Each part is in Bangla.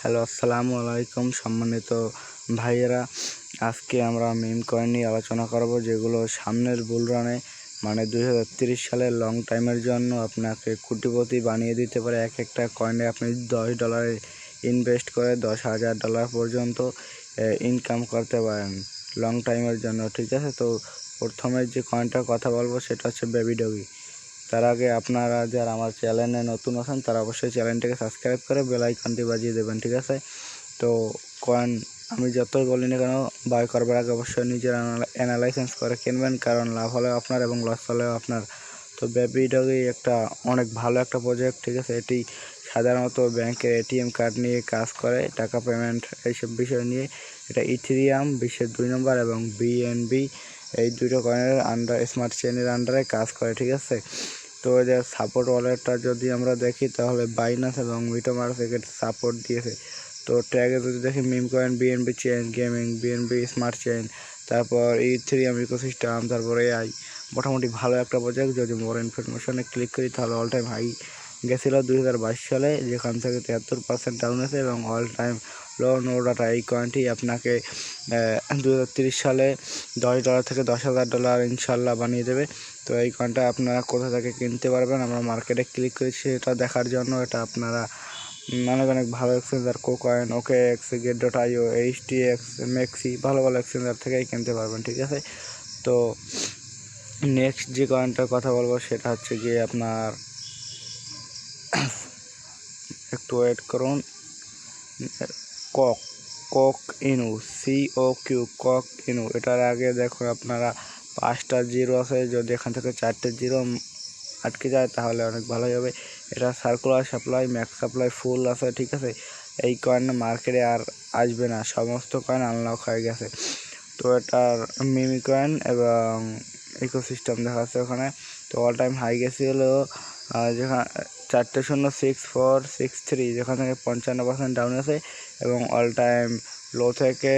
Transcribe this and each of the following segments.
হ্যালো, আসসালামু আলাইকুম সম্মানিত ভাইয়েরা। আজকে আমরা মিম কয়েন নিয়ে আলোচনা করব, যেগুলো সামনের বুল রানে মানে 2030 সালের লং টাইমের জন্য আপনাকে কোটিপতি বানিয়ে দিতে পারে। এক একটা কয়েনে আপনি $10 ইনভেস্ট করে $10,000 পর্যন্ত ইনকাম করতে পারেন লং টাইমের জন্য, ঠিক আছে? তো প্রথমে যে কয়েনটার কথা বলবো সেটা হচ্ছে বেবি ডগি। তার আগে আপনারা যারা আমার চ্যানেলে নতুন আছেন তারা অবশ্যই চ্যানেলটিকে সাবস্ক্রাইব করে বেল আইকনটি বাজিয়ে দেবেন, ঠিক আছে? তো কয়েন আমি যতই বলি না কেন, বাই করবার আগে অবশ্যই নিজের অ্যানালাইসিস করে কিনবেন, কারণ লাভ হলেও আপনার এবং লস হলেও আপনার। তো বেবি ডগি একটা অনেক ভালো একটা প্রজেক্ট, ঠিক আছে? এটি সাধারণত ব্যাংকের এটিএম কার্ড নিয়ে কাজ করে, টাকা পেমেন্ট এইসব বিষয় নিয়ে। এটা ইথেরিয়াম বিশ্বের 2 নম্বর এবং বিএনবি, এই দুটো কয়েনের স্মার্ট চেইনের আন্ডারে কাজ করে, ঠিক আছে? তো যে সাপোর্ট ওয়ালেটটা যদি আমরা দেখি তাহলে বাইনান্স এবং মিটোমার থেকে সাপোর্ট দিয়েছে। তো ট্যাগে যদি দেখি meme coin, BNB chain gaming, BNB smart chain, তারপর ইথেরিয়াম ইকোসিস্টেম, তারপর এআই, মোটামুটি ভালো একটা প্রজেক্ট। যদি মোর ইনফরমেশনে ক্লিক করি তাহলে অল টাইম হাই গেছিলো 2022 সালে, যেখান থেকে 73% ডাউন আছে এবং all time low no data. এই কয়েনটি আপনাকে 2030 সালে $10 থেকে $10,000 ইনশাল্লাহ বানিয়ে দেবে। তো এই কয়েনটা আপনারা কোথা থেকে কিনতে পারবেন, আমরা মার্কেটে ক্লিক করেছি এটা দেখার জন্য। এটা আপনারা অনেক ভালো এক্সচেঞ্জার, কোকয়েন, OKX, Get.io, HTX, মেক্সি, ভালো ভালো এক্সচেঞ্জার থেকেই কিনতে পারবেন, ঠিক আছে? তো নেক্সট যে কয়েনটার কথা বলবো সেটা হচ্ছে গিয়ে আপনার একটু ওয়েট করুন, কক কক ইনু, COQ, কক ইনু। এটার আগে দেখুন আপনারা 5টা জিরো আছে, যদি এখান থেকে 4টে জিরো আটকে যায় তাহলে অনেক ভালোই হবে। এটা সার্কুলার সাপ্লাই, ম্যাক্স সাপ্লাই ফুল আছে, ঠিক আছে? এই কয়েন মার্কেটে আর আসবে না, সমস্ত কয়েন আনলক হয়ে গেছে। তো এটার মিমি কয়েন এবং ইকোসিস্টেম দেখা যাচ্ছে ওখানে। তো অল টাইম হাই গেছে হলো যেখানে 4.06463, যেখান থেকে 55% ডাউন আছে এবং অল টাইম লো থেকে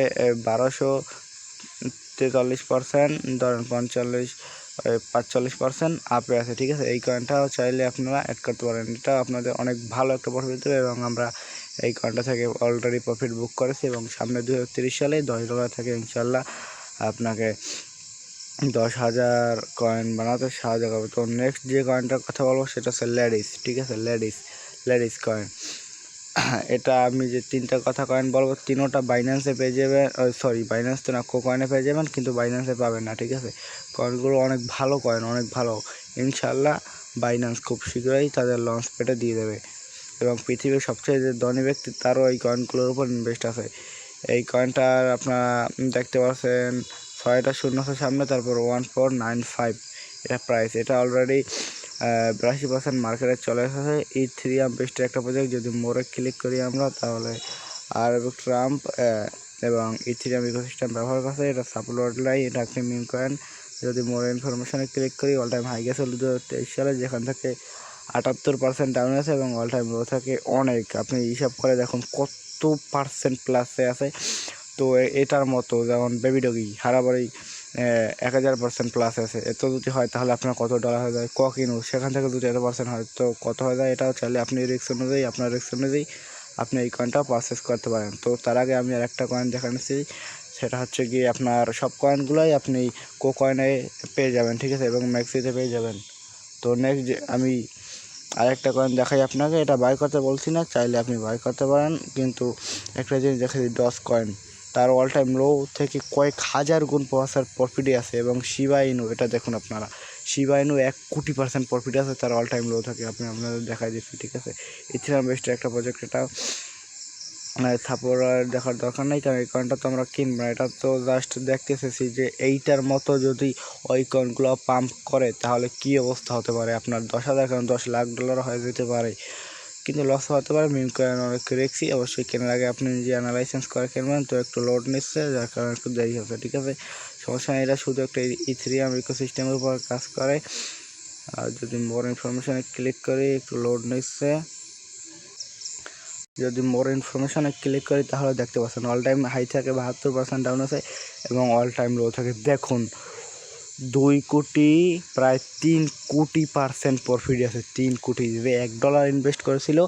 1243%, ধরেন 45% আপে আছে, ঠিক আছে? এই কয়েনটাও চাইলে আপনারা অ্যাড করতে পারেন, এটা আপনাদের অনেক ভালো একটা প্রফিট দেবে এবং আমরা এই কয়েনটা থেকে অলরেডি প্রফিট বুক করেছি এবং সামনে 2030 সালে $10 থেকে ইনশাল্লাহ আপনাকে 10,000 কয়েন বানাতে সাহায্য করবে। তো নেক্সট যে কয়েনটার কথা বলবো সেটা হচ্ছে লেডিস, ঠিক আছে? Ladies coin. এটা আমি যে 3টা কয়েন বলবো, তিনোটা বাইন্যান্সে পেয়ে যাবেন, বাইন্যান্স তো না, কোকয়েনে পেয়ে যাবেন, কিন্তু বাইন্যান্সে পাবেন না, ঠিক আছে? কয়েনগুলো অনেক ভালো কয়েন, অনেক ভালো। ইনশাল্লাহ বাইন্যান্স খুব শীঘ্রই তাদের লঞ্চ পেটে দিয়ে দেবে এবং পৃথিবীর সবচেয়ে যে ধনী ব্যক্তি তারও এই কয়েনগুলোর উপর ইনভেস্ট আছে। এই কয়েনটার আপনারা দেখতে পাচ্ছেন 6টা শূন্য আছে সামনে, তারপর 1495 এটা প্রাইস। এটা অলরেডি 82% মার্কেটে চলে এসেছে। ইথেরিয়াম বেস্টের একটা প্রজেক্ট। যদি মোরে ক্লিক করি আমরা তাহলে আর ট্রাম্প এবং ইথেরিয়াম ইকোসিস্টেম ব্যবহার করছে, এটা সাপোর্ট লাই, এটা একটি মিম কয়েন। যদি মোর ইনফরমেশনে ক্লিক করি, অল টাইম হাই গেছে 2023 সালে, যেখান থেকে 78% ডাউন আছে এবং অল টাইম লো থেকে অনেক, আপনি হিসাব করে দেখুন কত পার্সেন্ট প্লাসে আছে। তো এটার মতো যেমন বেবি ডগি হারাবারি 1000% প্লাস আছে। এত যদি হয় তাহলে আপনার কত ডলার হয়ে যায়? কিনু সেখান থেকে যদি এত পার্সেন্ট হয় তো কত হয়ে যায়? এটাও চাইলে আপনি আপনার রিস্ক অনুযায়ী আপনি এই কয়েনটা পারচেস করতে পারেন। তো তার আগে আমি আর একটা কয়েন দেখাচ্ছি, সেটা হচ্ছে গিয়ে আপনার সব কয়েনগুলোই আপনি কোকয়েনে পেয়ে যাবেন, ঠিক আছে? এবং ম্যাক্সিতে পেয়ে যাবেন। তো নেক্সট আমি আরেকটা কয়েন দেখাই আপনাকে, এটা বাই করতে বলছি না, চাইলে আপনি বাই করতে পারেন, কিন্তু একটা জিনিস দেখাই, ডস কয়েন, তার অল টাইম লো থেকে কয়েক হাজার গুণ প্রফিটে আছে। এবং শিবা ইনু, এটা দেখুন আপনারা, শিবা ইনু 1,000,000% প্রফিট আছে তার অল টাইম লো থাকে, আপনি আপনাদের দেখাই দিচ্ছি, ঠিক আছে? ইথেরিয়াম বেস্টের একটা প্রজেক্ট, এটা সাপোর্ট দেখার দরকার নেই, কারণ এই কয়েনটা তো আমরা কিনবো না, এটা তো জাস্ট দেখতে এসেছি যে এইটার মতো যদি ওই কয়েনগুলো পাম্প করে তাহলে কী অবস্থা হতে পারে আপনার। 10,000 কারণ $10,00,000 হয়ে যেতে পারে, কিন্তু লস হতে পারে। মিম কয়েন অনেক রেখছি, অবশ্যই কেনার আগে আপনি নিজে অ্যানালাইসিস করে কিনবেন। তো একটু লোড নিচ্ছে, যার কারণে একটু দেরি হচ্ছে, ঠিক আছে? সমস্যা নেই, এটা শুধু একটা ইথেরিয়াম ইকোসিস্টেমের উপর কাজ করে। আর যদি মোর ইনফরমেশনে ক্লিক করি, একটু লোড নিচ্ছে, যদি মোর ইনফরমেশনে ক্লিক করি তাহলে দেখতে পাচ্ছেন অল টাইম হাই থাকে 72% ডাউন আছে এবং অল টাইম লো থাকে দেখুন 2 কোটি, প্রায় 3 কোটি % প্রফিট আছে। 3 কোটি, যে $1 ইনভেস্ট করেছিল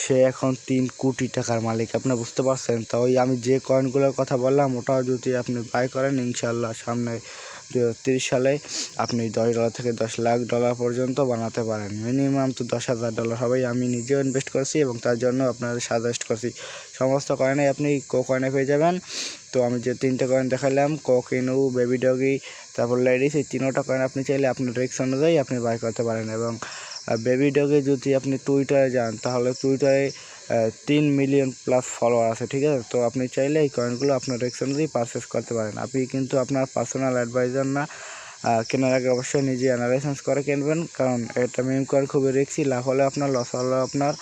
সে এখন 3 কোটি টাকার মালিক। আপনি বুঝতে পারছেন? তো ওই আমি যে কয়েনগুলোর কথা বললাম ওটাও যদি আপনি বাই করেন ইনশাল্লাহ সামনে 2030 সালে আপনি $10 থেকে $10 লাখ পর্যন্ত বানাতে পারেন। মিনিমাম তো $10,000 হবেই। আমি নিজেও ইনভেস্ট করেছি এবং তার জন্য আপনাদের সাজেস্ট করছি। সমস্ত কয়েনে আপনি কয়েনে পেয়ে যাবেন। তো আমি যে 3টে কয়েন দেখালাম কোকিনু, বেবি ডগি, তারপর লেডিস, এই 3টা কয়েন আপনি চাইলে আপনার রিস্ক অনুযায়ী আপনি বাই করতে পারেন। এবং বেবি ডগে যদি আপনি টুইটারে যান তাহলে টুইটারে 3 মিলিয়ন প্লাস ফলোয়ার আছে, ঠিক আছে? তো আপনি চাইলে এই কয়েনগুলো আপনার রিস্ক অনুযায়ী পারচেস করতে পারেন। আপনি কিন্তু আপনার পার্সোনাল অ্যাডভাইজার না, কেনার আগে অবশ্যই নিজে অ্যানালাইসিস করে কিনবেন, কারণ এটা মিম কয়েন খুবই রিস্কি। লাভ হলে আপনার, লস হলে আপনার।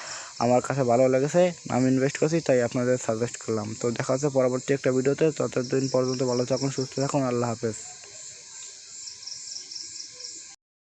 আমার কাছে ভালো লেগেছে, আমি ইনভেস্ট করছি, তাই আপনাদের সাজেস্ট করলাম। তো দেখা হচ্ছে পরবর্তী একটা ভিডিওতে। ততদিন পর্যন্ত ভালো থাকুন, সুস্থ থাকুন, আল্লাহ হাফেজ।